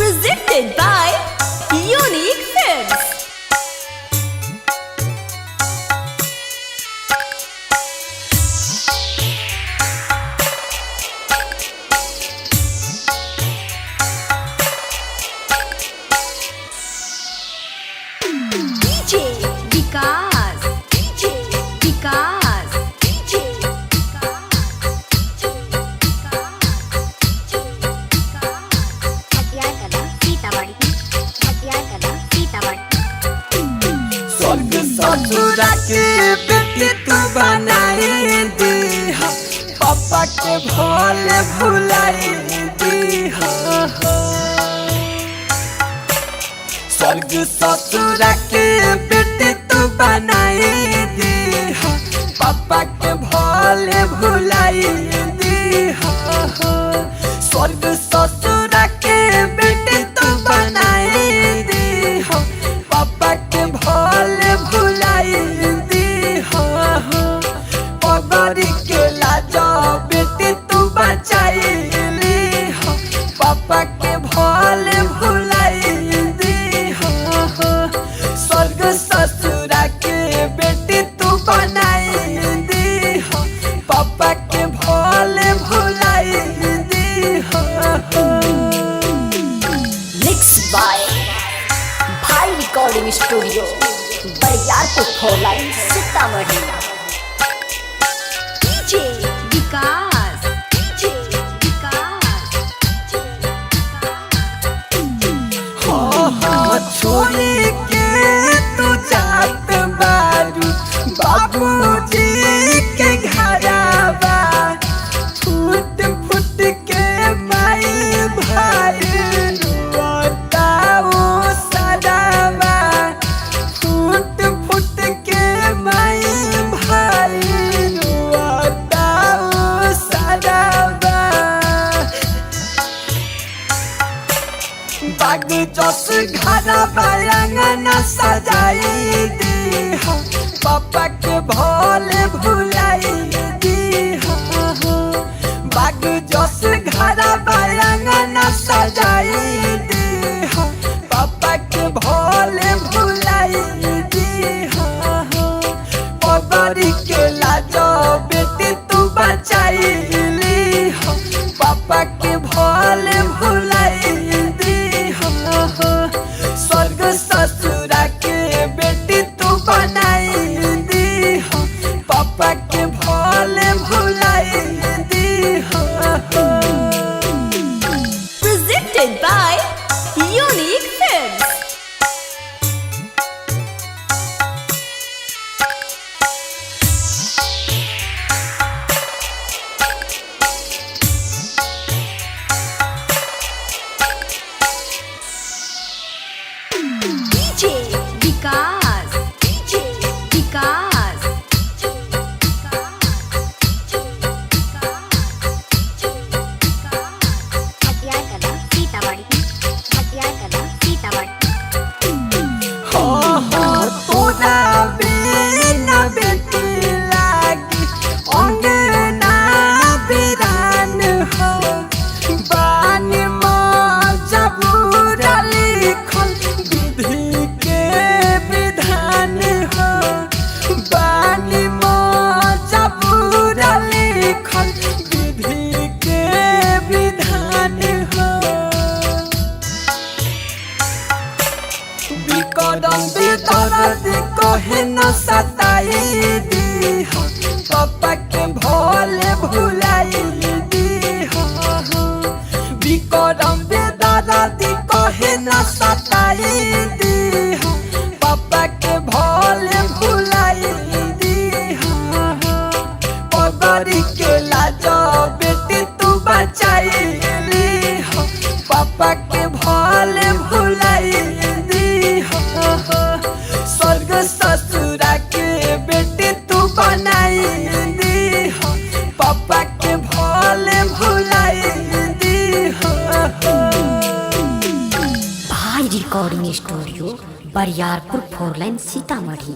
Presented by Unique Films. DJ Vikas, DJ Vikas, DJ स्वर्ग ससुरा के बेटी तू बनाई दी हा, पापा के भोले भुलाई दी हा। स्वर्ग ससुरा के बेटी तू बनाई दी हा, पापा के भोले भुलाई दी हा। स्वर्ग ससुरा के बेटी तू बनाई दी हा, पापा के भोले भुलाई दी हा। पगड़ी के लाजो बेटी तू बचाई ली हा, पापा के भोले भुलाई दी हा। स्वर्ग ससुरा के बेटी तू बनाई दी हा, पापा के भोले भुलाई दी हा। Mixed by Bhai Recording Studio, Bariyarpur four lane Sitamarhi. DJ Vikas, DJ Vikas, छोड़ी के तू जात बारू बाबूजी के घरवा, फूट फूट के माई भाई बताओ सदावा। फूट फूट के माई भाई बताओ सदावा। बाग जस घर बांगना सजाई दी हा, पापा के भोले भुलाई दी हा। बाग जस घर बांगना सजाई दी हा, पापा के भोले भुलाई दी हा। पगड़ी के लाजो बेटी तू बचाई ली हा, पापा के भोले भुलाई दी हा। स्वर्ग ससुरा के बेटी तू बनाई दी हा, पापा के भोले भुलाई दी हा। presented by Unique Films. DJ Vikas, DJ Vikas, तोरा बिना बेटी लागी अंगना बिरान हो। बानी मजबूर लिखल विधि के विधान हो। बानी मजबूर लिखल विधि के विधान हो। विकरम विदर्द कहे न सताई दी हा, पापा के भोले भुलाई दी हा। विकरम विदर्द कहे न सताई दी हा, पापा के भोले भुलाई दी हा। पगड़ी के लाजो बेटी तू बचाई ली हा, पापा के भोले भुलाई दी हा। स्वर्ग ससुरा के बेटी तू बनाई दी हा, पापा के भोले भुलाई दी हा। Bhai Recording Studio, Bariyarpur four lane Sitamarhi.